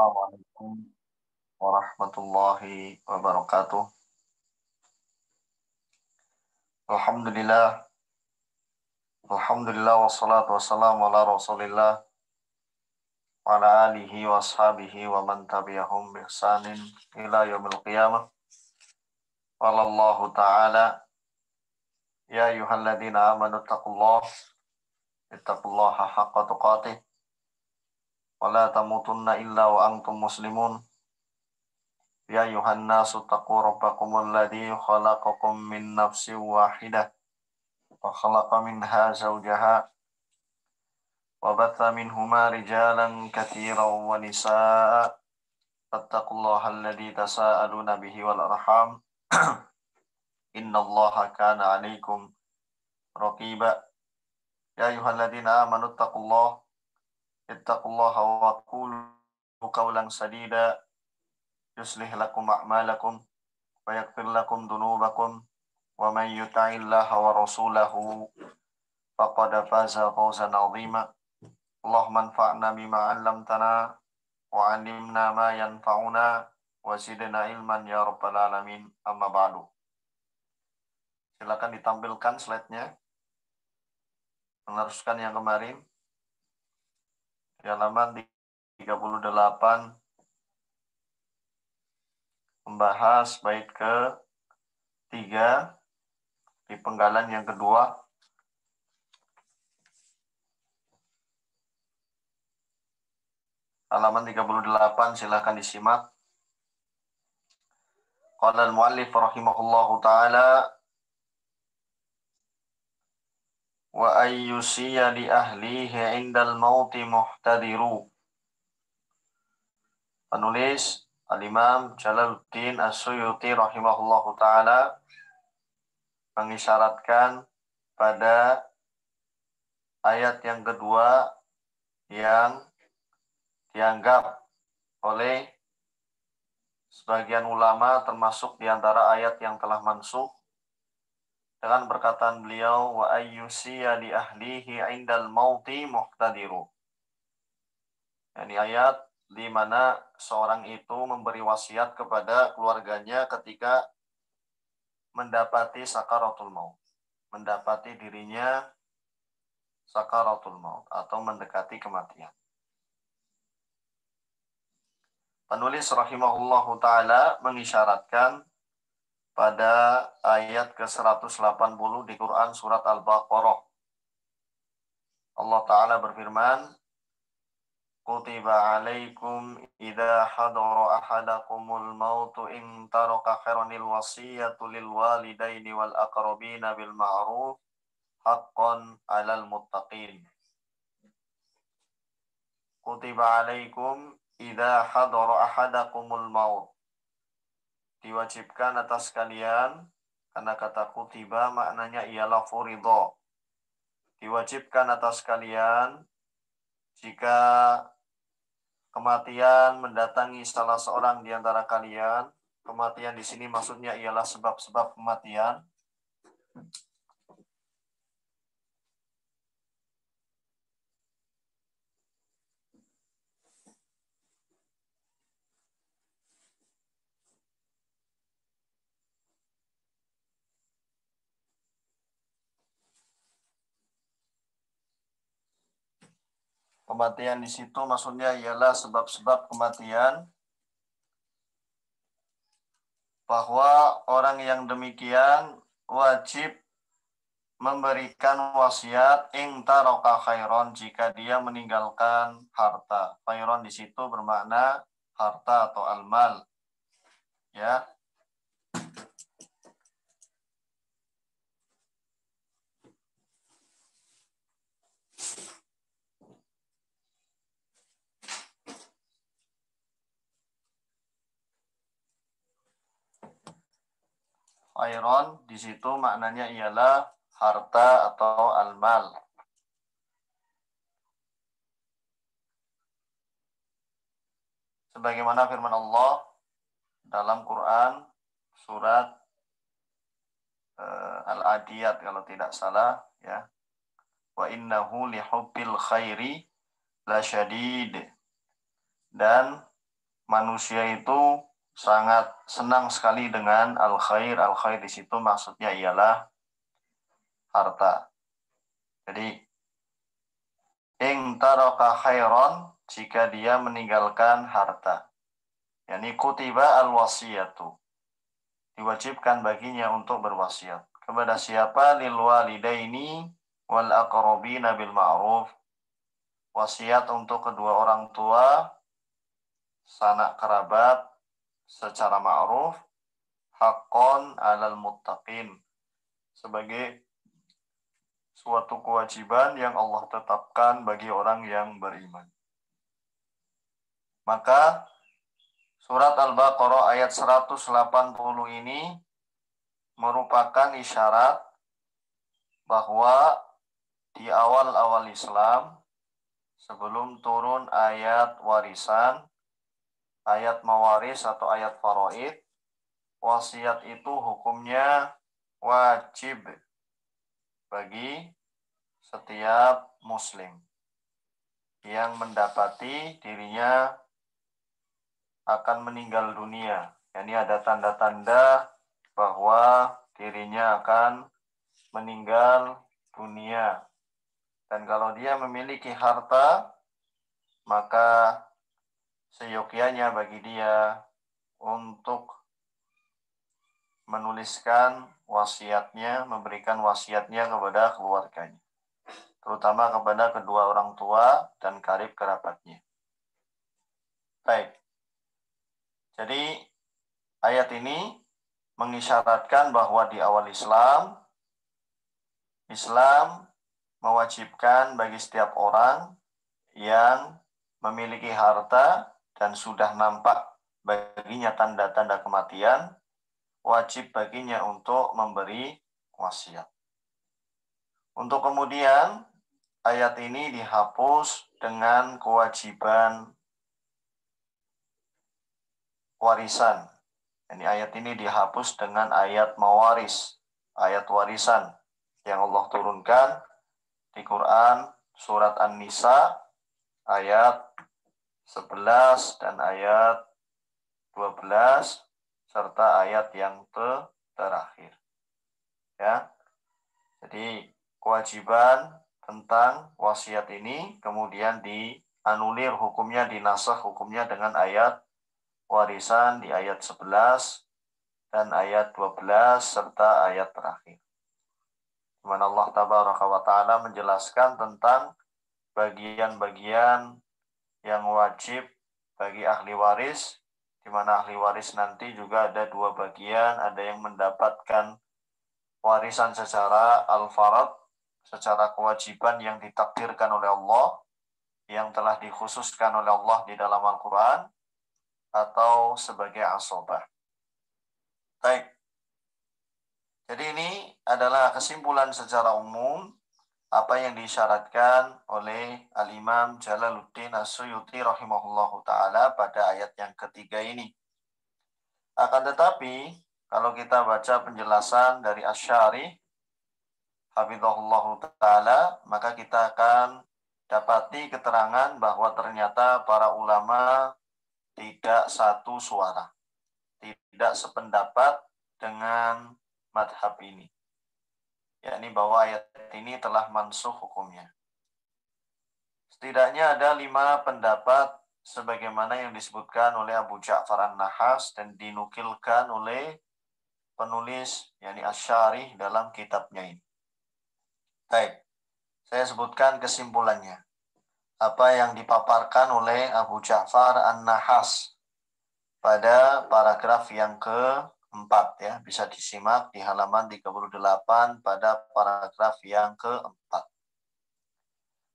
Assalamualaikum warahmatullahi wabarakatuh. Alhamdulillah, Alhamdulillah wassalatu wassalamu ala Rasulillah wa ala alihi wa ashabihi wa man tabi'ahum bi ihsanin ila yaumil qiyamah. Qala Allah Ta'ala, ya ayyuhalladzina amanu ittaqullaha haqqa tuqatih wa la tamutunna illa wa antum muslimun. Ya ayuhan nasu taqu rabbakumul ladzi khalaqakum min nafsin wahidah wa khalaqa minha zawjaha wa batha minhuma rijalan katsiran wa nisaa fattaqullaha alladzi tasaaluna bihi wal arham innallaha kana 'alaikum raqiba. Ya ayyuhalladzina amanu ittaqullaha wa qulu qawlan sadida yuslih lakum a'malakum wa yaghfir lakum dhunubakum wa man yuti'illaha wa rasulahu faqad faza fawzan 'azima. Allahumma anfa'na bima 'allamtana wa 'allimna ma yanfa'una wa zidna ilman ya rabbal alamin. Amma ba'du. Silakan ditampilkan slide-nya. Meneruskan yang kemarin. Di halaman 38 membahas bait ke-3 di penggalan yang kedua. Halaman 38 silakan disimak. Qala al-muallif rahimahullahu ta'ala wa ayyusiya li ahlihi indal mauti muhtadiru. Penulis Al-Imam Jalaluddin As-Suyuti rahimahullahu ta'ala mengisyaratkan pada ayat yang kedua yang dianggap oleh sebagian ulama termasuk diantara ayat yang telah mansukh dengan perkataan beliau wa ayyusiya li ahlihi indal mauti muhtadiru. Ini ayat di mana seorang itu memberi wasiat kepada keluarganya ketika mendapati sakaratul maut, mendapati dirinya sakaratul maut atau mendekati kematian. Penulis rahimahullahu ta'ala mengisyaratkan pada ayat ke-180 di Quran surat Al-Baqarah. Allah Ta'ala berfirman, Kutiba alaikum idha hadara ahadakumul mautu in taraka khairanil wasiyatu lil walidaini wal aqrabina bil ma'ruf haqqan 'alal muttaqin. Kutiba alaikum idza hadara ahadakumul maut. Diwajibkan atas kalian, karena kata kutiba maknanya ialah furidha. Diwajibkan atas kalian jika kematian mendatangi salah seorang di antara kalian. Kematian di sini maksudnya ialah sebab-sebab kematian. Kematian di situ maksudnya ialah sebab-sebab kematian, bahwa orang yang demikian wajib memberikan wasiat in taraka khairon jika dia meninggalkan harta. Khairon di situ bermakna harta atau al-mal. Ya. Khairon di situ maknanya ialah harta atau al-mal. Sebagaimana firman Allah dalam Quran surat Al-Adiyat kalau tidak salah, ya. Wa innahu lihubbil khairi lasyadid. Dan manusia itu sangat senang sekali dengan al-khair. Al-khair di situ maksudnya ialah harta. Jadi, ing taraka khairon, jika dia meninggalkan harta. Yani kutiba al-wasiyatu. Diwajibkan baginya untuk berwasiat. Kepada siapa? Lil walidaini wal aqrabina bil ma'ruf. Wasiat untuk kedua orang tua, sanak kerabat secara ma'ruf, haqqon 'alal muttaqin. Sebagai suatu kewajiban yang Allah tetapkan bagi orang yang beriman. Maka surat Al-Baqarah ayat 180 ini merupakan isyarat bahwa di awal-awal Islam, sebelum turun ayat warisan, ayat mawaris atau ayat faraid, wasiat itu hukumnya wajib bagi setiap muslim yang mendapati dirinya akan meninggal dunia. Yani ada tanda-tanda bahwa dirinya akan meninggal dunia. Dan kalau dia memiliki harta, maka seyogyanya bagi dia untuk menuliskan wasiatnya, memberikan wasiatnya kepada keluarganya, terutama kepada kedua orang tua dan karib kerabatnya. Baik. Jadi ayat ini mengisyaratkan bahwa di awal Islam mewajibkan bagi setiap orang yang memiliki harta dan sudah nampak baginya tanda-tanda kematian, wajib baginya untuk memberi wasiat. Untuk kemudian ayat ini dihapus dengan kewajiban warisan. Ini ayat ini dihapus dengan ayat mawaris, ayat warisan yang Allah turunkan di Quran surat An-Nisa ayat 11 dan ayat 12 serta ayat yang terakhir. Ya. Jadi kewajiban tentang wasiat ini kemudian dianulir hukumnya, dinasakh hukumnya dengan ayat warisan di ayat 11 dan ayat 12 serta ayat terakhir. Di mana Allah Tabaraka wa Ta'ala menjelaskan tentang bagian-bagian yang wajib bagi ahli waris, di mana ahli waris nanti juga ada dua bagian, ada yang mendapatkan warisan secara al-farad, secara kewajiban yang ditakdirkan oleh Allah, yang telah dikhususkan oleh Allah di dalam Al-Quran, atau sebagai asobah. Baik. Jadi ini adalah kesimpulan secara umum apa yang disyaratkan oleh Al-Imam Jalaluddin As-Suyuti rahimahullahu ta'ala pada ayat yang ketiga ini. Akan tetapi, kalau kita baca penjelasan dari Asy-Syarih hafizahullahu ta'ala, maka kita akan dapati keterangan bahwa ternyata para ulama tidak satu suara, tidak sependapat dengan madhab ini, yakni bahwa ayat ini telah mansukh hukumnya. Setidaknya ada 5 pendapat sebagaimana yang disebutkan oleh Abu Ja'far An-Nahas dan dinukilkan oleh penulis yakni Asy-Syarih dalam kitabnya ini. Baik, saya sebutkan kesimpulannya. Apa yang dipaparkan oleh Abu Ja'far An-Nahas pada paragraf yang keempat, ya, bisa disimak di halaman 38 pada paragraf yang keempat.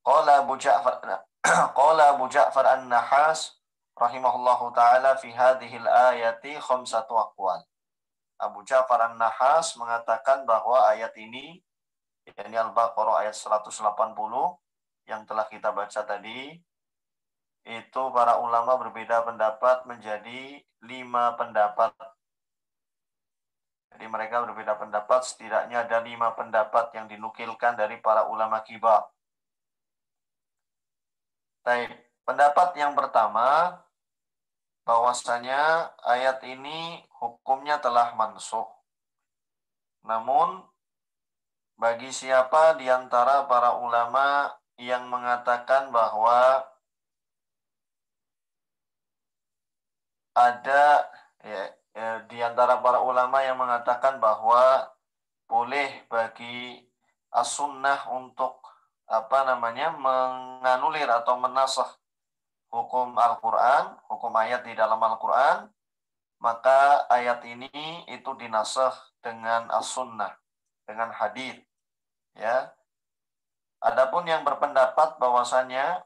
Qala Abu Ja'far An-Nahas rahimahullahu ta'ala fi hadhihi al-ayati khamsatu aqwal. Abu Ja'far An-Nahas mengatakan bahwa ayat ini, yakni Al-Baqarah ayat 180 yang telah kita baca tadi, itu para ulama berbeda pendapat menjadi 5 pendapat. Jadi mereka berbeda pendapat, setidaknya ada 5 pendapat yang dinukilkan dari para ulama kibar. Baik, pendapat yang pertama bahwasanya ayat ini hukumnya telah mansukh. Namun bagi siapa di antara para ulama yang mengatakan bahwa ada di antara para ulama yang mengatakan bahwa boleh bagi as-sunnah untuk menganulir atau menasakh hukum Al-Quran, hukum ayat di dalam Al-Quran, maka ayat ini itu dinasakh dengan as-sunnah, dengan hadis. Ya, adapun yang berpendapat bahwasanya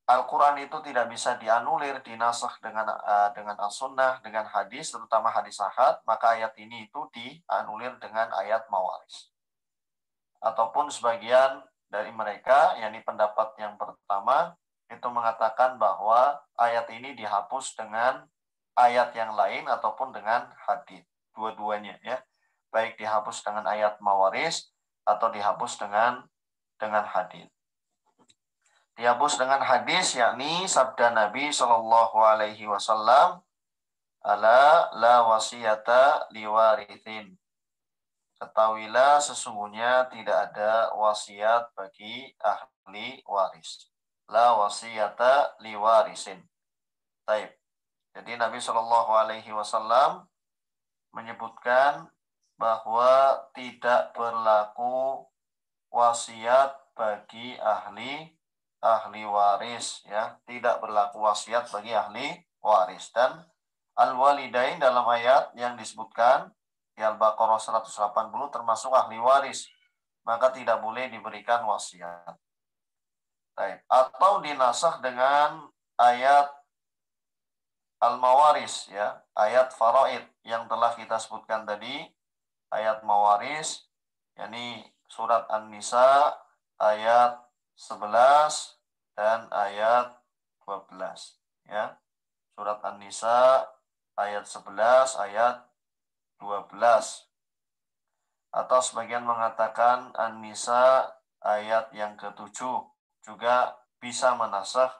Al-Quran itu tidak bisa dianulir, dinasakh dengan as-sunnah, dengan hadis, terutama hadis ahad, maka ayat ini itu dianulir dengan ayat mawaris. Ataupun sebagian dari mereka, yakni pendapat yang pertama, itu mengatakan bahwa ayat ini dihapus dengan ayat yang lain ataupun dengan hadis. Dua-duanya ya. Baik dihapus dengan ayat mawaris atau dihapus dengan hadis. Dihapus dengan hadis yakni sabda Nabi Shallallahu alaihi wasallam, ala la wasiyata liwarithin. Ketahuilah sesungguhnya tidak ada wasiat bagi ahli waris. La wasiyata liwarisin. Taib. Jadi Nabi Shallallahu alaihi wasallam menyebutkan bahwa tidak berlaku wasiat bagi ahli waris, ya, tidak berlaku wasiat bagi ahli waris. Dan al-walidain dalam ayat yang disebutkan di Al-Baqarah 180 termasuk ahli waris, maka tidak boleh diberikan wasiat. Atau dinasakh dengan ayat al-mawaris, ya, ayat faraid yang telah kita sebutkan tadi, ayat mawaris, yakni surat An-Nisa ayat 11 dan ayat 12, ya. Surat An-Nisa ayat 11, ayat 12. Atau sebagian mengatakan An-Nisa ayat yang ke-7 juga bisa menasakh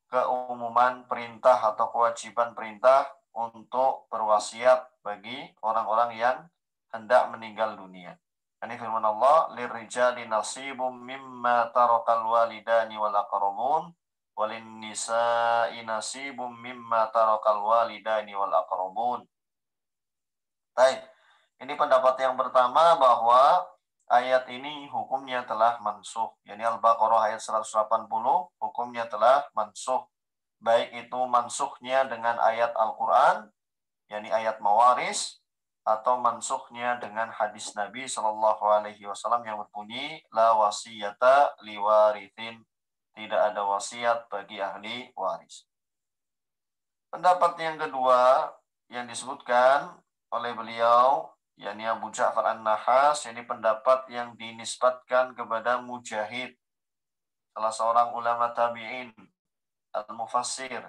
keumuman perintah atau kewajiban perintah untuk berwasiat bagi orang-orang yang hendak meninggal dunia. Ini firman Allah, lirrijali nasibum mimma tarakal walidani wal aqrabun walin nisa'i nasibum mimma tarakal walidani wal aqrabun. Baik. Ini pendapat yang pertama bahwa ayat ini hukumnya telah mansukh. Yani Al-Baqarah ayat 180 hukumnya telah mansukh. Baik itu mansukhnya dengan ayat Al-Quran, yani ayat mawaris, atau mansukhnya dengan hadis Nabi Shallallahu alaihi wasallam yang berbunyi la wasiyata liwarithin, tidak ada wasiat bagi ahli waris. Pendapat yang kedua yang disebutkan oleh beliau, yakni Abu Ja'far An-Nahas, ini pendapat yang dinisbatkan kepada Mujahid, salah seorang ulama tabi'in al-mufassir.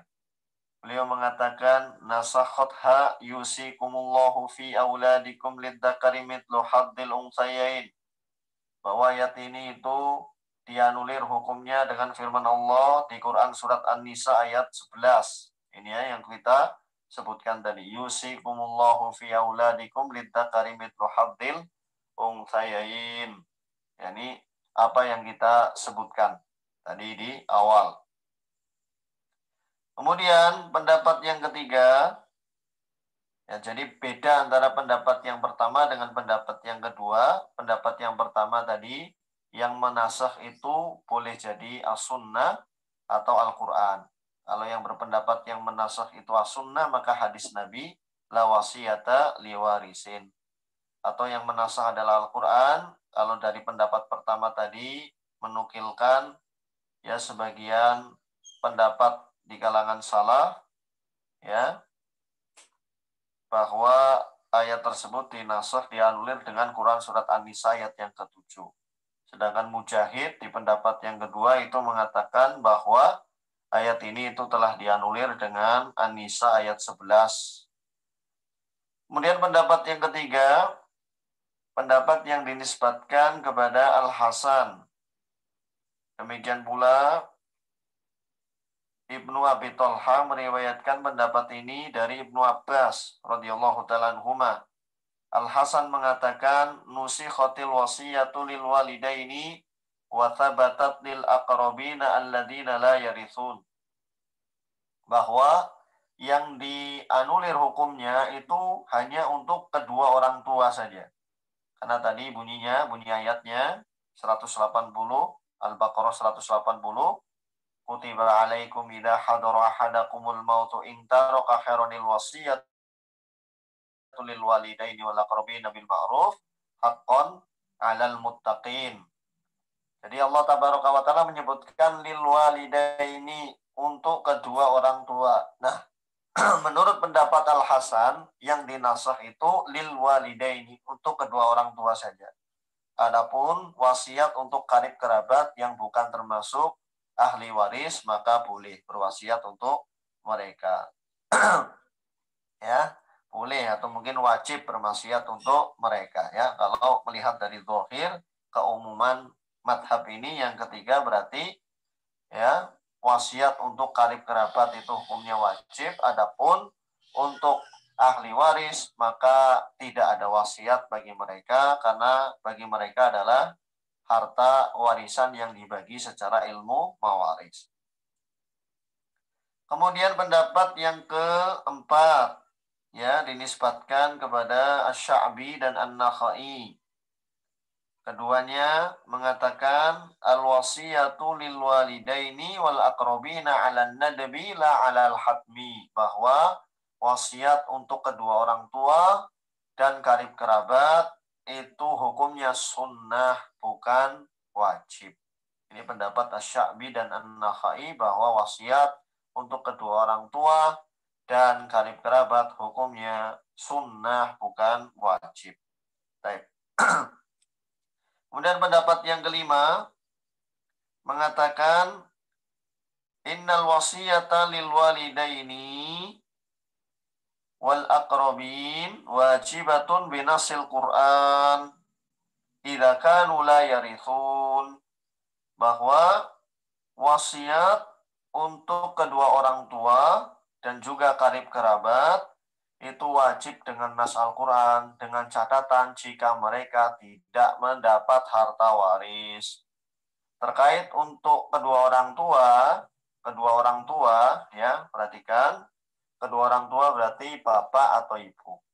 Beliau mengatakan, nasakhotha yusikumullahu fi auladikum lidzakari mithlu haddil unthayain. Bahwa ayat ini itu dianulir hukumnya dengan firman Allah di Quran surat An-Nisa ayat 11. Ini ya yang kita sebutkan tadi. Yusikumullahu fi auladikum lidzakari mithlu haddil unthayain. Yani apa yang kita sebutkan tadi di awal. Kemudian pendapat yang ketiga, ya, jadi beda antara pendapat yang pertama dengan pendapat yang kedua. Pendapat yang pertama tadi, yang menasakh itu boleh jadi as-sunnah atau Al-Quran. Kalau yang berpendapat yang menasakh itu as-sunnah, maka hadis Nabi, la wasiyata liwarisin. Atau yang menasakh adalah Al-Quran, kalau dari pendapat pertama tadi menukilkan ya sebagian pendapat di kalangan salaf, ya, bahwa ayat tersebut dinasakh, dianulir dengan Quran surat An-Nisa ayat yang ke-7. Sedangkan Mujahid di pendapat yang kedua itu mengatakan bahwa ayat ini itu telah dianulir dengan An-Nisa ayat 11. Kemudian pendapat yang ketiga, pendapat yang dinisbatkan kepada Al-Hasan. Demikian pula Ibnu Abi Thalha meriwayatkan pendapat ini dari Ibnu Abbas radhiyallahu ta'ala anhuma. Al-Hasan mengatakan nusikhatil wasiyatu lil walidaini wa thabatat lil aqrabina alladziina la yarithun. Bahwa yang dianulir hukumnya itu hanya untuk kedua orang tua saja. Karena tadi bunyi ayatnya 180, Al-Baqarah 180, kutiba alaikum idza hadara ahadakumul mautu in taraka khairanil wasiyatu lil walidaini wal aqrabina bil ma'ruf haqqan 'alal muttaqin. Jadi Allah tabaraka wa taala menyebutkan lil walidaini, untuk kedua orang tua. Nah, menurut pendapat Al-Hasan yang dinasakh itu lil walidaini, untuk kedua orang tua saja. Adapun wasiat untuk karib kerabat yang bukan termasuk ahli waris, maka boleh berwasiat untuk mereka. Ya, boleh atau mungkin wajib berwasiat untuk mereka, ya. Kalau melihat dari zahir keumuman madhab ini, yang ketiga berarti ya wasiat untuk karib kerabat itu hukumnya wajib. Adapun untuk ahli waris maka tidak ada wasiat bagi mereka, karena bagi mereka adalah harta warisan yang dibagi secara ilmu mawaris. Kemudian pendapat yang keempat, ya, dinisbatkan kepada Asy-Sya'bi dan An-Nakhai. Keduanya mengatakan al-wasiyatu lil walidaini wal aqrabina 'alan nadbi la 'alal hatmi, bahwa wasiat untuk kedua orang tua dan karib kerabat itu hukumnya sunnah, bukan wajib. Ini pendapat Asy-Sya'bi dan An-Nakhai, bahwa wasiat untuk kedua orang tua dan karib kerabat hukumnya sunnah, bukan wajib. Baik. Kemudian pendapat yang kelima mengatakan innal wasiyata lil walidaini wal aqrabin wajibatun binasil Qur'an idza kanu la yarithun, bahwa wasiat untuk kedua orang tua dan juga karib kerabat itu wajib dengan nas Al-Quran, dengan catatan jika mereka tidak mendapat harta waris. Terkait untuk kedua orang tua, ya, perhatikan, kedua orang tua berarti bapak atau ibu.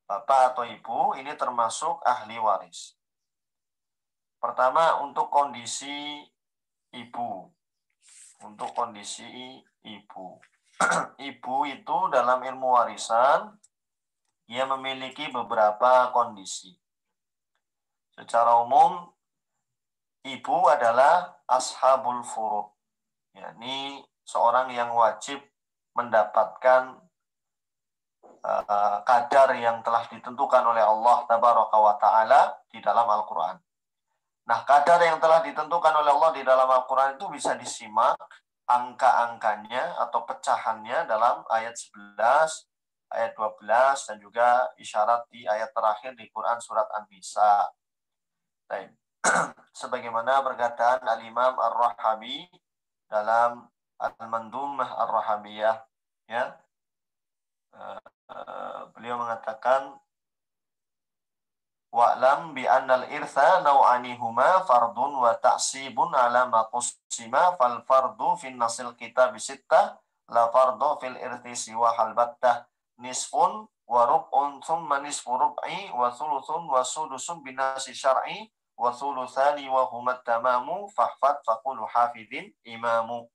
Bapak atau ibu ini termasuk ahli waris. Pertama, untuk kondisi ibu. Untuk kondisi ibu. Ibu itu dalam ilmu warisan, ia memiliki beberapa kondisi. Secara umum, ibu adalah ashabul furud, yakni seorang yang wajib mendapatkan kadar yang telah ditentukan oleh Allah Tabaraka wa Ta'ala di dalam Al-Quran. Nah, kadar yang telah ditentukan oleh Allah di dalam Al-Quran itu bisa disimak angka-angkanya atau pecahannya dalam ayat 11, ayat 12, dan juga isyarat di ayat terakhir di Quran surat An-Nisa. Baik. Sebagaimana perkataan Al-Imam Ar-Rahabi dalam Al-Mandumah Ar-Rahabiyah, ya. Beliau mengatakan wa'lam bi annal irtha naw'ani huma fardun wa ta'sibun ala ma qusima fal fardu fin nasil kitab sittah la fardu fil irthi siwa hal battah nisfun wa rub'un thumma nisfu rub'i wa thuluthun wa sudusun binasi syar'i wa thuluthani wa humat tamamu fahfad faqulu hafidhin imamu.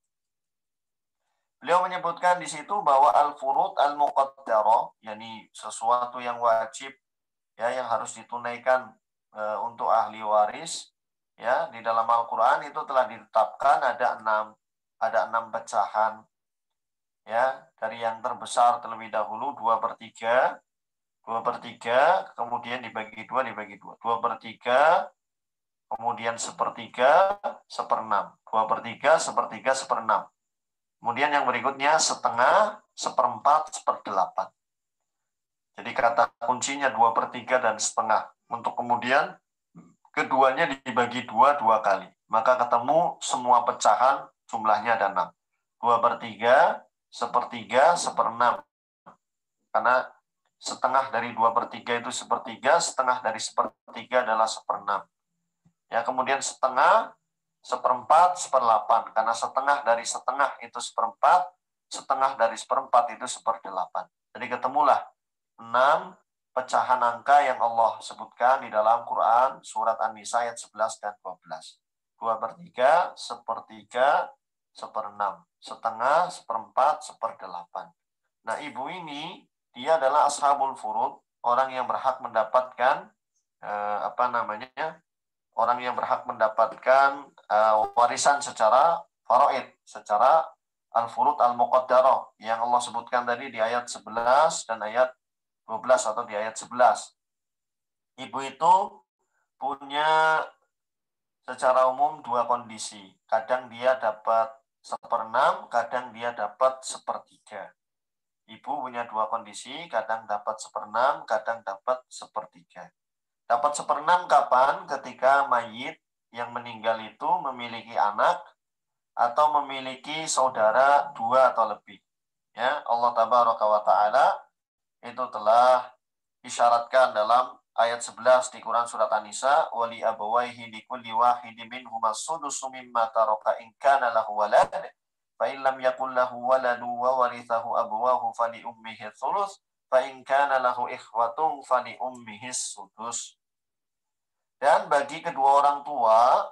Beliau menyebutkan di situ bahwa al-furud al-muqaddarah, yakni sesuatu yang wajib, ya, yang harus ditunaikan untuk ahli waris, ya, di dalam Al-Quran itu telah ditetapkan ada enam pecahan, ya, dari yang terbesar terlebih dahulu 2/3, kemudian dibagi 2/3, kemudian 1/3, 1/6, 2/3, 1/3, 1/6. Kemudian yang berikutnya 1/2, 1/4, 1/8. Jadi kata kuncinya 2/3 dan 1/2. Untuk kemudian keduanya dibagi 2 kali. Maka ketemu semua pecahan jumlahnya ada 6. 2/3, sepertiga, seperenam. Karena setengah dari 2/3 itu sepertiga, setengah dari sepertiga adalah seperenam. Ya, kemudian setengah, seperempat, seperdelapan. Karena setengah dari setengah itu seperempat, setengah dari seperempat itu seperdelapan. Jadi ketemulah 6 pecahan angka yang Allah sebutkan di dalam Quran surat An-Nisa ayat 11 dan 12. 2/3, sepertiga, seperenam, setengah, seperempat, seperdelapan. Nah, ibu ini dia adalah ashabul furud, orang yang berhak mendapatkan orang yang berhak mendapatkan warisan secara faraid, secara al-furud al-muqaddarah yang Allah sebutkan tadi di ayat 11 dan ayat 12 atau di ayat 11. Ibu itu punya secara umum 2 kondisi. Kadang dia dapat seperenam, kadang dia dapat sepertiga. Ibu punya 2 kondisi, kadang dapat seperenam, kadang dapat sepertiga. Dapat seperenam kapan? Ketika mayit yang meninggal itu memiliki anak atau memiliki saudara 2 atau lebih. Ya, Allah Tabaraka wa Ta'ala itu telah isyaratkan dalam ayat 11 di Quran surat An-Nisa, wali abawaihi likulli wahidin minhum as-sudusu mimma taraka in kana lahu walad fa in lam yakul lahu waladu wa warithahu abawahu fali ummihi thuluth fa in kana lahu ikhwatun fali ummihi sudus. Dan bagi kedua orang tua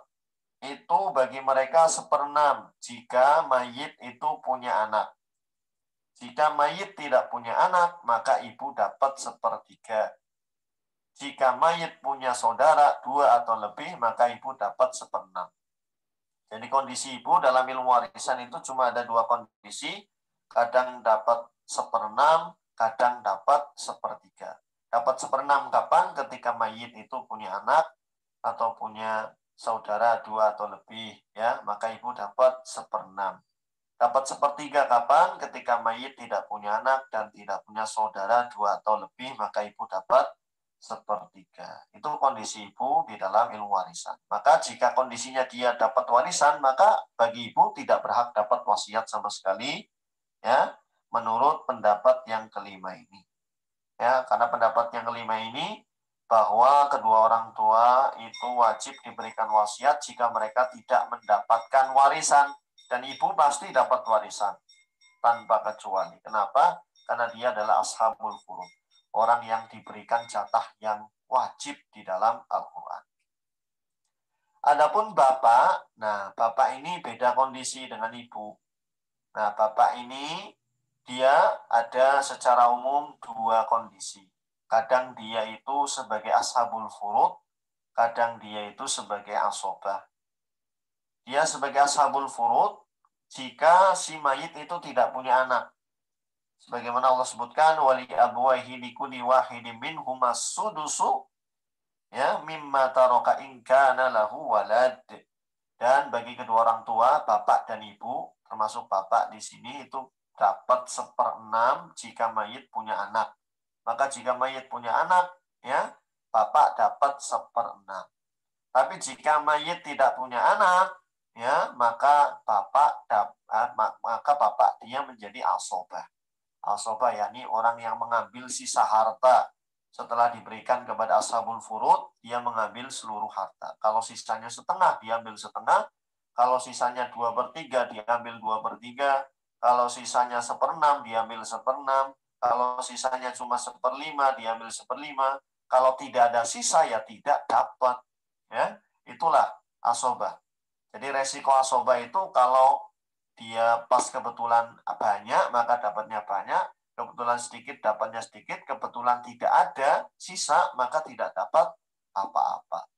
itu bagi mereka seperenam jika mayit itu punya anak. Jika mayit tidak punya anak, maka ibu dapat sepertiga. Jika mayit punya saudara 2 atau lebih, maka ibu dapat seperenam. Jadi kondisi ibu dalam ilmu warisan itu cuma ada 2 kondisi, kadang dapat seperenam, kadang dapat sepertiga. Dapat seperenam kapan? Ketika mayit itu punya anak atau punya saudara 2 atau lebih, ya, maka ibu dapat seperenam. Dapat sepertiga kapan? Ketika mayit tidak punya anak dan tidak punya saudara 2 atau lebih, maka ibu dapat sepertiga. Itu kondisi ibu di dalam ilmu warisan. Maka jika kondisinya dia dapat warisan, maka bagi ibu tidak berhak dapat wasiat sama sekali, ya, menurut pendapat yang kelima ini. Ya, karena pendapat yang kelima ini bahwa kedua orang tua itu wajib diberikan wasiat jika mereka tidak mendapatkan warisan, dan ibu pasti dapat warisan tanpa kecuali. Kenapa? Karena dia adalah ashabul furud, orang yang diberikan jatah yang wajib di dalam Al-Quran. Adapun bapak, nah bapak ini beda kondisi dengan ibu. Nah bapak ini dia ada secara umum 2 kondisi. Kadang dia itu sebagai ashabul furud, kadang dia itu sebagai asobah. Dia sebagai ashabul furud jika si mayit itu tidak punya anak. Sebagaimana Allah sebutkan, wali abwaihi likulli wahidin minhum as-sudusu ya mimma taraka in kana lahu walad. Dan bagi kedua orang tua, bapak dan ibu, termasuk bapak di sini itu dapat 1/6 jika mayit punya anak. Maka jika mayit punya anak, ya, bapak dapat 1/6. Tapi jika mayit tidak punya anak, ya, maka bapak dia menjadi asobah. Asobah yakni orang yang mengambil sisa harta setelah diberikan kepada ashabul furud, dia mengambil seluruh harta. Kalau sisanya setengah, dia ambil setengah. Kalau sisanya 2/3, dia ambil 2/3. Kalau sisanya 1/6, dia ambil 1/6. Kalau sisanya cuma 1/5, dia ambil 1/5. Kalau tidak ada sisa, ya tidak dapat. Ya, itulah asobah. Jadi resiko asobah itu kalau dia pas kebetulan banyak, maka dapatnya banyak. Kebetulan sedikit, dapatnya sedikit. Kebetulan tidak ada sisa, maka tidak dapat apa-apa.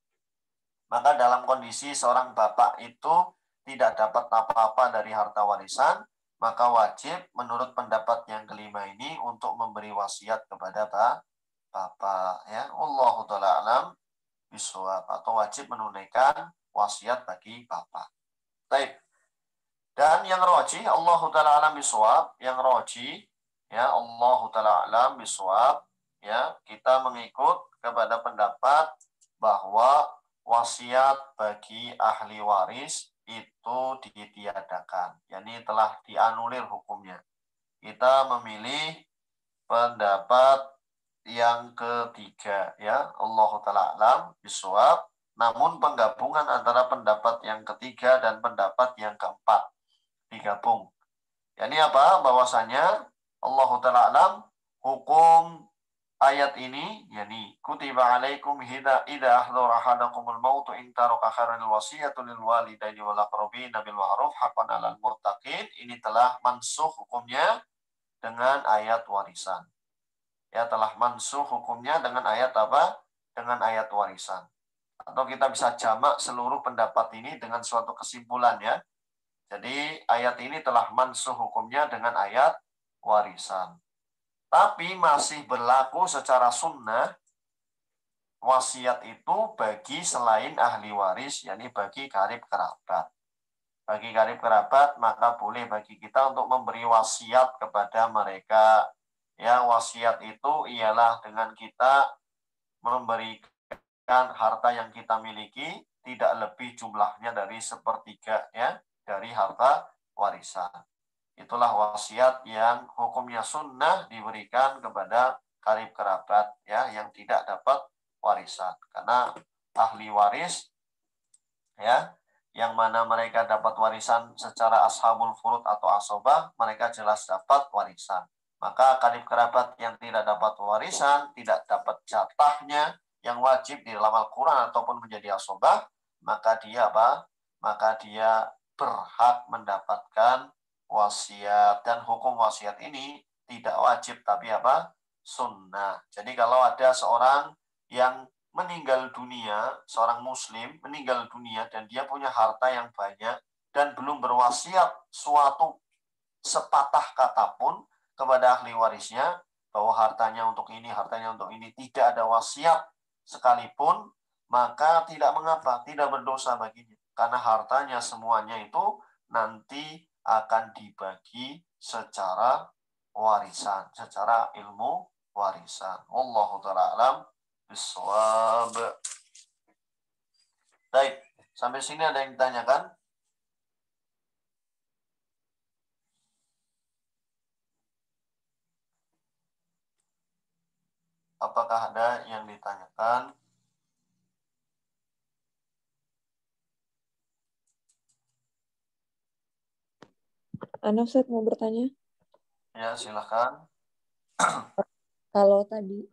Maka dalam kondisi seorang bapak itu tidak dapat apa-apa dari harta warisan, maka wajib menurut pendapat yang kelima ini untuk memberi wasiat kepada bapak. Ya, Allahu ta'ala alam bisawab, atau wajib menunaikan wasiat bagi bapak. Baik. Dan yang roji, Allahu ta'ala alam bisawab, yang roji, ya, Allahu ta'ala alam bisawab, ya, kita mengikut kepada pendapat bahwa wasiat bagi ahli waris itu ditiadakan, yakni telah telah dianulir hukumnya. Kita memilih pendapat yang ketiga, ya. Allah taala alam bisawab. Namun penggabungan antara pendapat yang ketiga dan pendapat yang keempat digabung. Ini apa? Bahwasanya Allah taala alam hukum ayat ini, yakni kutiba alaikum idza ahdara ahadakumul mautu in taraka khairan wasiyatu lil walidaini wal aqrabin bil ma'ruf haqqan 'alal muttaqin, ini telah mansuh hukumnya dengan ayat warisan. Ya, telah mansuh hukumnya dengan ayat apa? Dengan ayat warisan. Atau kita bisa jamak seluruh pendapat ini dengan suatu kesimpulan, ya. Jadi ayat ini telah mansuh hukumnya dengan ayat warisan. Tapi masih berlaku secara sunnah wasiat itu bagi selain ahli waris, yakni bagi karib kerabat. Bagi karib kerabat, maka boleh bagi kita untuk memberi wasiat kepada mereka. Ya, wasiat itu ialah dengan kita memberikan harta yang kita miliki tidak lebih jumlahnya dari sepertiga, ya, dari harta warisan. Itulah wasiat yang hukumnya sunnah diberikan kepada karib kerabat, ya, yang tidak dapat warisan. Karena ahli waris, ya, yang mana mereka dapat warisan secara ashabul furud atau asobah, mereka jelas dapat warisan. Maka karib kerabat yang tidak dapat warisan, tidak dapat jatahnya yang wajib di dalam Al-Quran ataupun menjadi asobah, maka dia apa? Maka dia berhak mendapatkan wasiat. Dan hukum wasiat ini tidak wajib, tapi apa? Sunnah. Jadi kalau ada seorang yang meninggal dunia, seorang muslim meninggal dunia dan dia punya harta yang banyak dan belum berwasiat suatu sepatah kata pun kepada ahli warisnya bahwa hartanya untuk ini, hartanya untuk ini, tidak ada wasiat sekalipun, maka tidak mengapa, tidak berdosa baginya. Karena hartanya semuanya itu nanti akan dibagi secara warisan, secara ilmu warisan. Wallahu ta'ala alam bisawab. Baik, sampai sini ada yang ditanyakan? Apakah ada yang ditanyakan? Ana Ustaz mau bertanya. Ya, silakan. Kalau tadi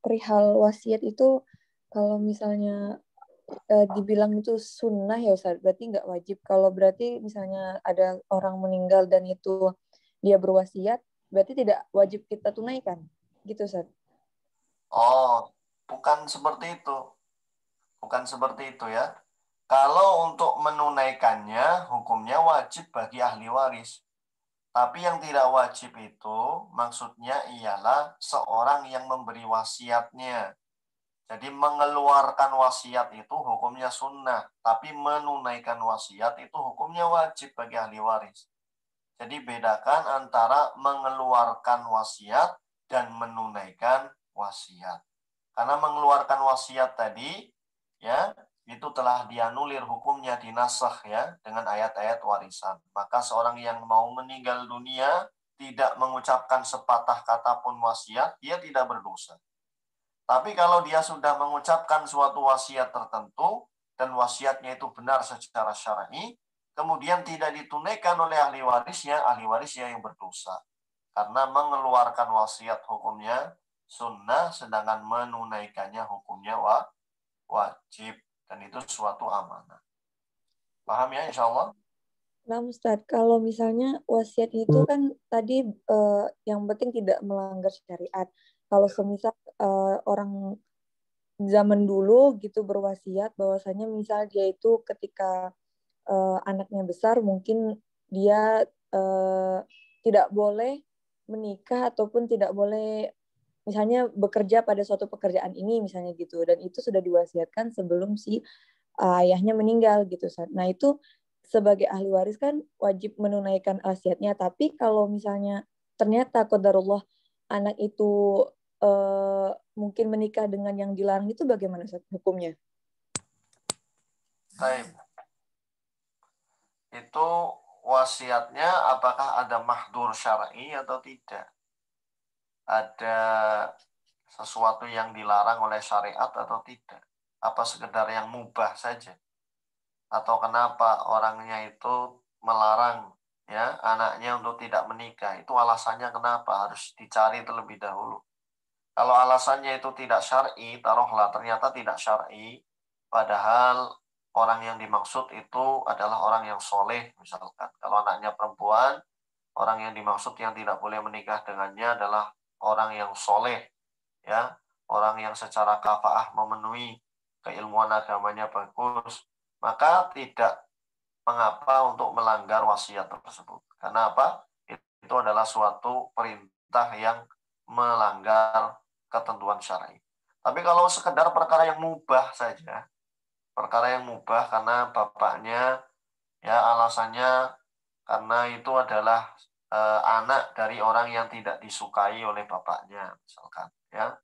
perihal wasiat itu, kalau misalnya dibilang itu sunnah ya Ustaz, berarti nggak wajib. Kalau berarti misalnya ada orang meninggal dan itu dia berwasiat, berarti tidak wajib kita tunaikan. Gitu Ustaz. Oh, bukan seperti itu. Bukan seperti itu, ya. Kalau untuk menunaikannya, hukumnya wajib bagi ahli waris. Tapi yang tidak wajib itu maksudnya ialah seorang yang memberi wasiatnya. Jadi mengeluarkan wasiat itu hukumnya sunnah. Tapi menunaikan wasiat itu hukumnya wajib bagi ahli waris. Jadi bedakan antara mengeluarkan wasiat dan menunaikan wasiat. Karena mengeluarkan wasiat tadi, ya, itu telah dianulir hukumnya, dinasakh, ya, dengan ayat-ayat warisan. Maka seorang yang mau meninggal dunia tidak mengucapkan sepatah kata pun wasiat, dia tidak berdosa. Tapi kalau dia sudah mengucapkan suatu wasiat tertentu dan wasiatnya itu benar secara syar'i, kemudian tidak ditunaikan oleh ahli warisnya yang berdosa. Karena mengeluarkan wasiat hukumnya sunnah, sedangkan menunaikannya hukumnya wajib. Dan itu suatu amanah. Paham ya, insya Allah? Nah, Ustadz, kalau misalnya wasiat itu kan tadi yang penting tidak melanggar syariat. Kalau semisal orang zaman dulu gitu berwasiat bahwasanya misal dia itu ketika anaknya besar mungkin dia tidak boleh menikah ataupun tidak boleh misalnya bekerja pada suatu pekerjaan ini misalnya gitu, dan itu sudah diwasiatkan sebelum si ayahnya meninggal gitu. Nah itu sebagai ahli waris kan wajib menunaikan wasiatnya, tapi kalau misalnya ternyata qadarullah anak itu mungkin menikah dengan yang dilarang, itu bagaimana hukumnya? Baik. Itu wasiatnya apakah ada mahdur syar'i atau tidak? Ada sesuatu yang dilarang oleh syariat atau tidak? Apa sekedar yang mubah saja? Atau kenapa orangnya itu melarang ya anaknya untuk tidak menikah? Itu alasannya kenapa? Harus dicari terlebih dahulu. Kalau alasannya itu tidak syar'i, taruhlah ternyata tidak syar'i, padahal orang yang dimaksud itu adalah orang yang soleh, misalkan. Kalau anaknya perempuan, orang yang dimaksud yang tidak boleh menikah dengannya adalah orang yang soleh, ya, orang yang secara kafaah memenuhi keilmuan agamanya bagus, maka tidak mengapa untuk melanggar wasiat tersebut. Karena apa? Itu adalah suatu perintah yang melanggar ketentuan syar'i. Tapi kalau sekedar perkara yang mubah saja, perkara yang mubah karena bapaknya ya alasannya karena itu adalah anak dari orang yang tidak disukai oleh bapaknya, misalkan ya,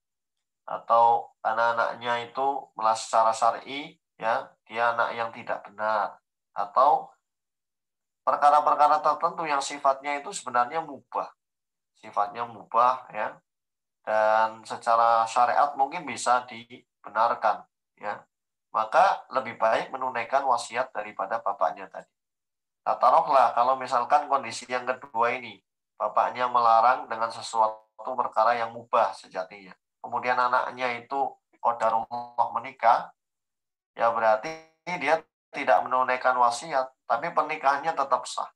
atau anak-anaknya itu secara syar'i ya dia anak yang tidak benar, atau perkara-perkara tertentu yang sifatnya itu sebenarnya mubah ya, dan secara syariat mungkin bisa dibenarkan ya, maka lebih baik menunaikan wasiat daripada bapaknya tadi. Nah, taruhlah kalau misalkan kondisi yang kedua ini, bapaknya melarang dengan sesuatu perkara yang mubah sejatinya, kemudian anaknya itu qadarullah menikah, ya berarti dia tidak menunaikan wasiat, tapi pernikahannya tetap sah.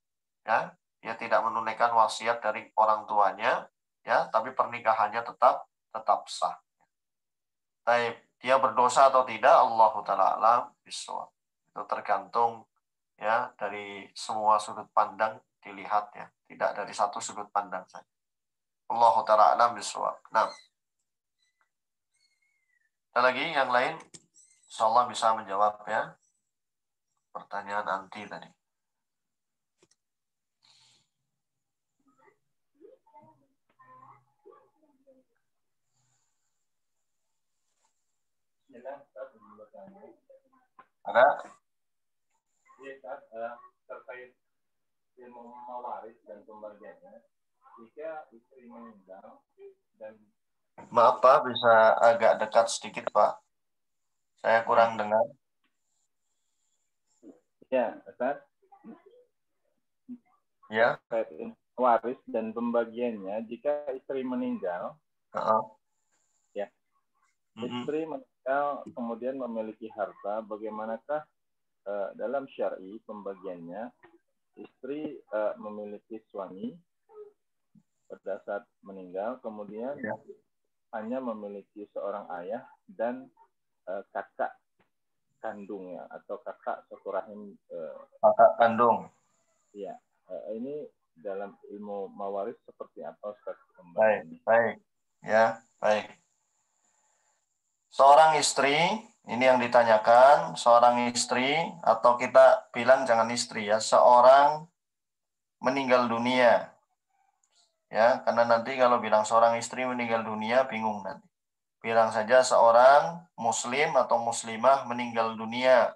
Ya, dia tidak menunaikan wasiat dari orang tuanya, ya, tapi pernikahannya tetap sah. Baik, dia berdosa atau tidak, Allah Ta'ala alam bisawab. Itu tergantung ya dari semua sudut pandang dilihat ya, tidak dari satu sudut pandang saja. Allah Ta'ala alam bisawab. Nah, ada lagi yang lain, insyaallah bisa menjawab ya pertanyaan anti tadi. Ada? Terkait ilmu mawaris dan pembagiannya, jika istri meninggal dan Maaf Pak, bisa agak dekat sedikit Pak. Saya kurang dengar. ya, Ustaz, Ya. terkait ilmu mawaris dan pembagiannya, jika istri meninggal, ya, istri meninggal kemudian memiliki harta, bagaimanakah dalam syar'i pembagiannya? Istri memiliki suami pada saat meninggal, kemudian Ya. hanya memiliki seorang ayah dan kakak kandungnya atau kakak satu rahim. Kakak kandung. Ya, ini dalam ilmu mawaris seperti apa, Ustaz? Baik. Ya, baik. Seorang istri, ini yang ditanyakan, seorang istri, atau kita bilang jangan istri ya, seorang meninggal dunia. Ya, karena nanti kalau bilang seorang istri meninggal dunia, bingung nanti. Bilang saja seorang muslim atau muslimah meninggal dunia.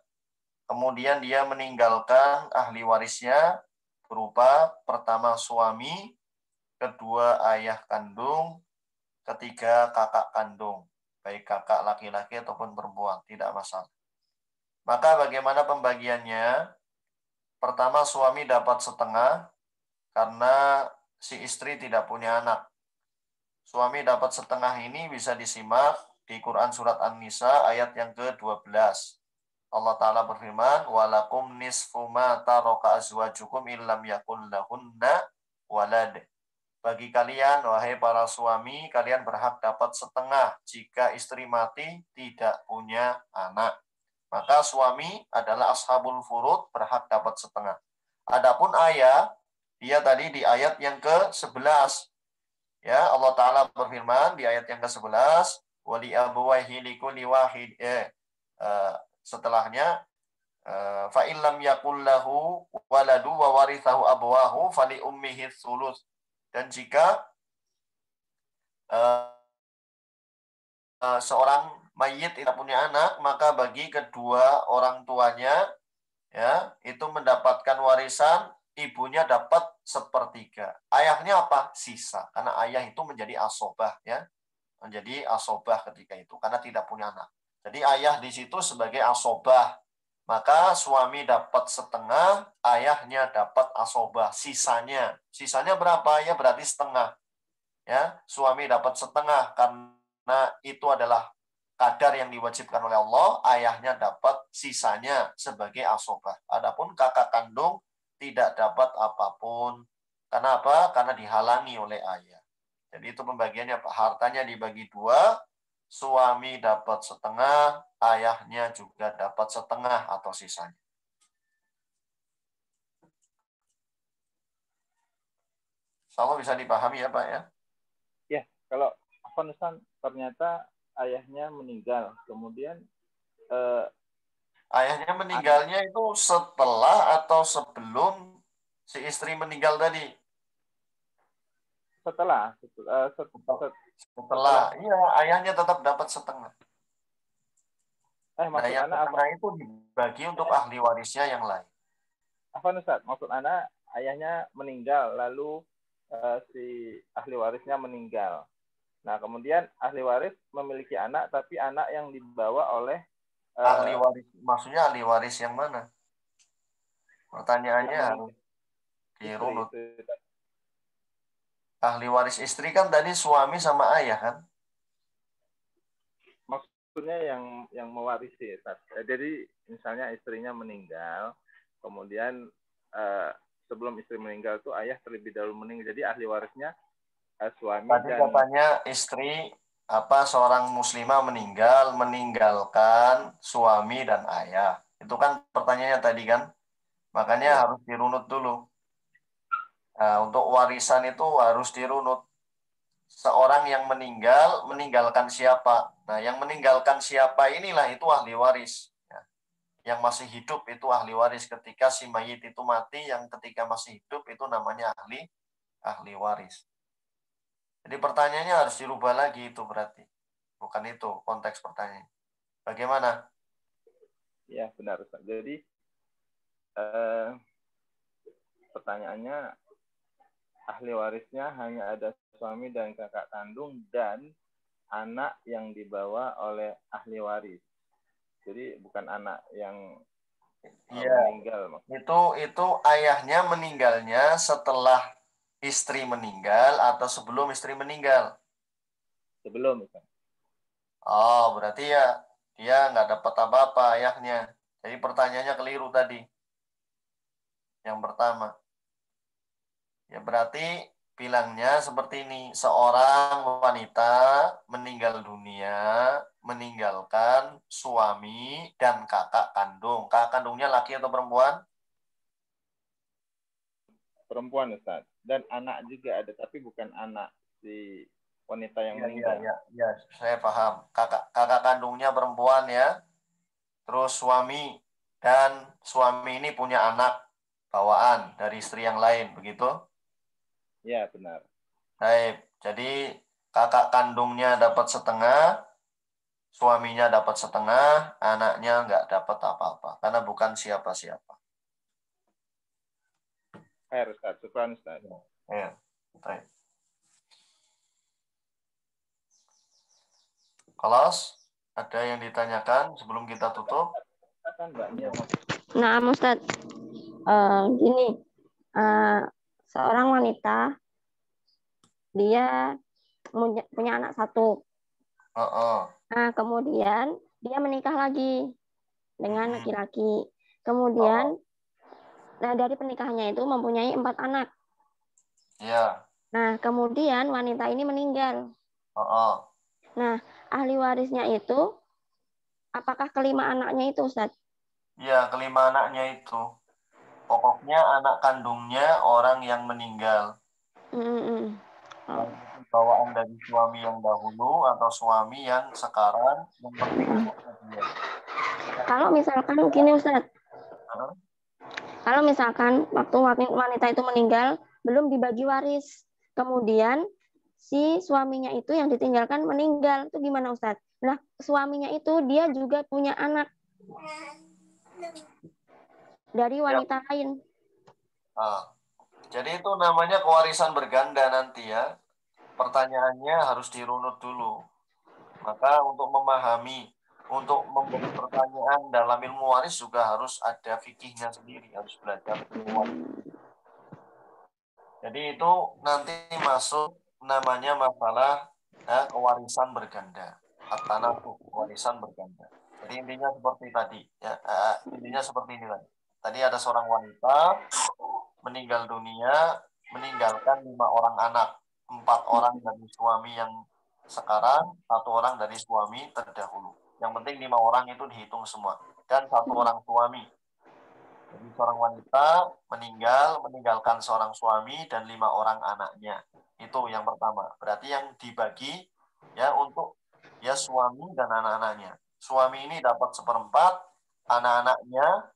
Kemudian dia meninggalkan ahli warisnya berupa pertama suami, kedua ayah kandung, ketiga kakak kandung. Baik kakak laki-laki ataupun perempuan, tidak masalah. Maka bagaimana pembagiannya? Pertama suami dapat setengah karena si istri tidak punya anak. Suami dapat setengah ini bisa disimak di Quran Surat An-Nisa ayat yang ke-12. Allah Ta'ala berfirman, walakum nisfu ma taraka azwajukum illam yakun lahunna walad. Bagi kalian, wahai para suami, kalian berhak dapat setengah jika istri mati tidak punya anak. Maka suami adalah ashabul furud, berhak dapat setengah. Adapun ayah, dia tadi di ayat yang ke-11. Ya, Allah Ta'ala berfirman di ayat yang ke-11, wali abawaihi likulli wahid. Setelahnya, fa illam yakul lahu waladu wa warithahu abawahu fali ummihi thuluth. Dan jika seorang mayit tidak punya anak, maka bagi kedua orang tuanya ya itu mendapatkan warisan ibunya dapat sepertiga. Ayahnya apa? Sisa. Karena ayah itu menjadi asobah, ya, menjadi asobah ketika itu karena tidak punya anak. Jadi ayah di situ sebagai asobah. Maka suami dapat setengah, ayahnya dapat asobah, sisanya. Sisanya berapa? Ya berarti setengah. Ya, suami dapat setengah karena itu adalah kadar yang diwajibkan oleh Allah, ayahnya dapat sisanya sebagai asobah. Adapun kakak kandung tidak dapat apapun. Karena apa? Karena dihalangi oleh ayah. Jadi itu pembagiannya, Pak. Hartanya dibagi dua, suami dapat setengah, ayahnya juga dapat setengah atau sisanya. Sama bisa dipahami ya, Pak, ya? Ya, kalau Afghanistan ternyata ayahnya meninggal, kemudian ayahnya meninggalnya itu setelah atau sebelum si istri meninggal tadi? setelah Setelah, iya, ayahnya tetap dapat setengah. Nah, maksud yang anak setengah itu dibagi untuk ahli warisnya yang lain. apa Ustaz? Maksud anak ayahnya meninggal, lalu si ahli warisnya meninggal. Nah, kemudian ahli waris memiliki anak, tapi anak yang dibawa oleh ahli waris, maksudnya ahli waris yang mana? Pertanyaannya harus dirunut. Ahli waris istri kan tadi suami sama ayah kan? Maksudnya yang mewarisi. Jadi misalnya istrinya meninggal, kemudian sebelum istri meninggal tuh ayah terlebih dahulu meninggal. Jadi ahli warisnya suami tadi dan katanya istri seorang muslimah meninggalkan suami dan ayah. Itu kan pertanyaannya tadi kan? Makanya ya. harus dirunut dulu. Nah, untuk warisan itu harus dirunut. Seorang yang meninggalkan siapa? Nah, yang meninggalkan siapa inilah itu ahli waris. Ya. Yang masih hidup itu ahli waris. Ketika si mayit itu mati, yang ketika masih hidup itu namanya ahli waris. Jadi pertanyaannya harus dirubah lagi itu berarti. Bukan itu konteks pertanyaan. Bagaimana? Ya, benar Ustaz. Jadi pertanyaannya ahli warisnya hanya ada suami dan kakak kandung dan anak yang dibawa oleh ahli waris. Jadi bukan anak yang meninggal. Itu ayahnya meninggalnya setelah istri meninggal atau sebelum istri meninggal? Sebelum. Oh, berarti ya dia nggak dapat apa-apa ayahnya. Jadi pertanyaannya keliru tadi. Yang pertama. Ya berarti bilangnya seperti ini. Seorang wanita meninggal dunia, meninggalkan suami dan kakak kandung. Kakak kandungnya laki atau perempuan? Perempuan Ustaz. Dan anak juga ada, tapi bukan anak si wanita yang meninggal. Ya, saya paham. Kakak kandungnya perempuan ya. Terus suami dan suami ini punya anak bawaan dari istri yang lain, begitu? Ya, benar. Baik, jadi kakak kandungnya dapat setengah, suaminya dapat setengah, anaknya nggak dapat apa-apa karena bukan siapa-siapa. Ustaz, syukran Ustaz. Ya, baik. Kelas, ada yang ditanyakan sebelum kita tutup? Nah, Ustaz, gini, seorang wanita dia punya anak satu. Nah, kemudian dia menikah lagi dengan laki-laki. Kemudian, nah dari pernikahannya itu mempunyai 4 anak. Iya. Nah, kemudian wanita ini meninggal. Nah, ahli warisnya itu, apakah kelima anaknya itu, Ustaz? Iya, kelima anaknya itu. Pokoknya anak kandungnya orang yang meninggal. Bawaan dari suami yang dahulu atau suami yang sekarang, yang penting dia. Kalau misalkan gini Ustaz, kalau misalkan waktu wanita itu meninggal belum dibagi waris, kemudian si suaminya itu yang ditinggalkan meninggal, itu gimana Ustaz? Nah, suaminya itu dia juga punya anak dari wanita lain. Nah, jadi itu namanya kewarisan berganda nanti ya. Pertanyaannya harus dirunut dulu. Maka untuk memahami, untuk memberi pertanyaan dalam ilmu waris juga harus ada fikihnya sendiri, harus belajar ilmu waris. Jadi itu nanti masuk namanya masalah kewarisan berganda. At-tanasuh, warisan berganda. Jadi intinya seperti tadi, ya, intinya seperti ini tadi. Tadi ada seorang wanita meninggal dunia, meninggalkan 5 orang anak, 4 orang dari suami yang sekarang, 1 orang dari suami terdahulu. Yang penting 5 orang itu dihitung semua, dan 1 orang suami. Jadi seorang wanita meninggal, meninggalkan seorang suami dan 5 orang anaknya. Itu yang pertama. Berarti yang dibagi ya untuk ya suami dan anak-anaknya. Suami ini dapat 1/4, anak-anaknya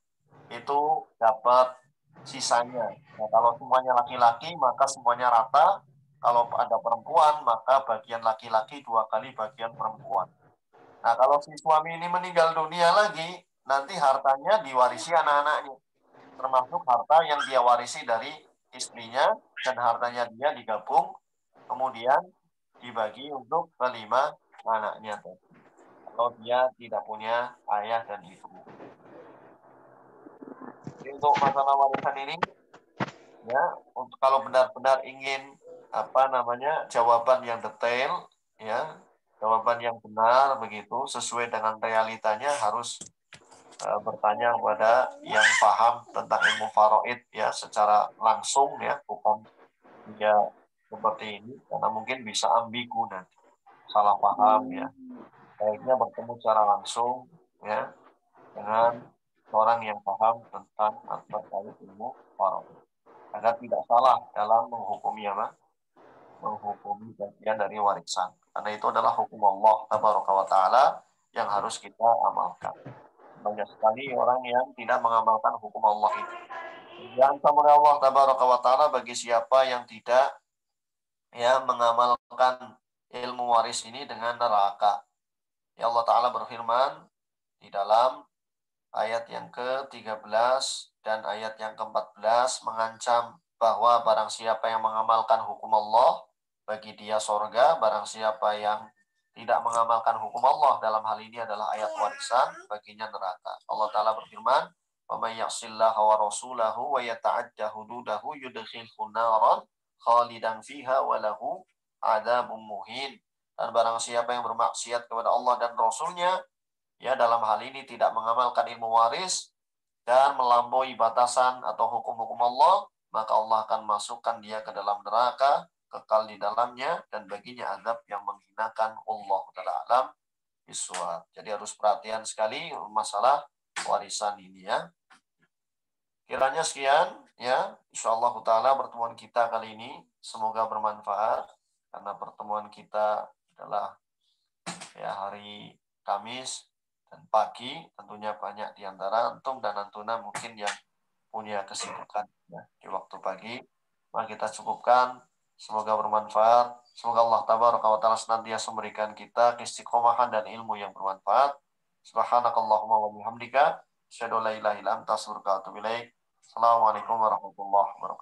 itu dapat sisanya. Nah, kalau semuanya laki-laki maka semuanya rata. Kalau ada perempuan maka bagian laki-laki 2 kali bagian perempuan. Nah, kalau si suami ini meninggal dunia lagi, nanti hartanya diwarisi anak-anaknya. Termasuk harta yang dia warisi dari istrinya, dan hartanya dia digabung, kemudian dibagi untuk kelima anaknya. Kalau dia tidak punya ayah dan ibu. Jadi untuk masalah warisan ini, ya, untuk kalau benar-benar ingin jawaban yang detail, ya, jawaban yang benar begitu sesuai dengan realitanya harus bertanya kepada yang paham tentang ilmu faraid ya secara langsung ya, bukan dia seperti ini karena mungkin bisa ambigu nanti, salah paham ya. Baiknya bertemu secara langsung ya dengan orang yang paham tentang terkait ilmu faraid agar tidak salah dalam menghukumi menghukumi bagian dari warisan, karena itu adalah hukum Allah tabaraka wa taala yang harus kita amalkan. Banyak sekali orang yang tidak mengamalkan hukum Allah ini. Yang oleh Allah tabaraka wa taala bagi siapa yang tidak ya mengamalkan ilmu waris ini dengan neraka. Ya Allah taala berfirman di dalam ayat yang ke-13 dan ayat yang ke-14 mengancam bahwa barang siapa yang mengamalkan hukum Allah bagi dia sorga, barang siapa yang tidak mengamalkan hukum Allah dalam hal ini adalah ayat warisan, baginya neraka. Allah Ta'ala berfirman, وَمَنْ يَعْصِ اللَّهَ وَرَسُولَهُ وَيَتَعَدَّ حُدُودَهُ يُدْخِلْهُ نَارًا خَالِدًا فِيهَا وَلَهُ عَذَابٌ مُهِينٌ. Dan barang siapa yang bermaksiat kepada Allah dan Rasulnya, ya dalam hal ini tidak mengamalkan ilmu waris dan melampaui batasan atau hukum-hukum Allah, maka Allah akan masukkan dia ke dalam neraka, kekal di dalamnya, dan baginya azab yang menghinakan. Allah Ta'ala alam bisawab. Jadi harus perhatian sekali masalah warisan ini ya. Kiranya sekian ya, insyaallah Ta'ala pertemuan kita kali ini semoga bermanfaat, karena pertemuan kita adalah ya hari Kamis dan pagi, tentunya banyak di antara antum dan antuna mungkin yang punya kesibukan ya, di waktu pagi. Maka kita cukupkan. Semoga bermanfaat. Semoga Allah tabaraka wa taala senantiasa memberikan kita istiqomahan dan ilmu yang bermanfaat. Subhanakallahumma wa bihamdika asyhadu an la ilaha illa anta astaghfiruka wa atubu ilaik. Assalamualaikum warahmatullahi wabarakatuh.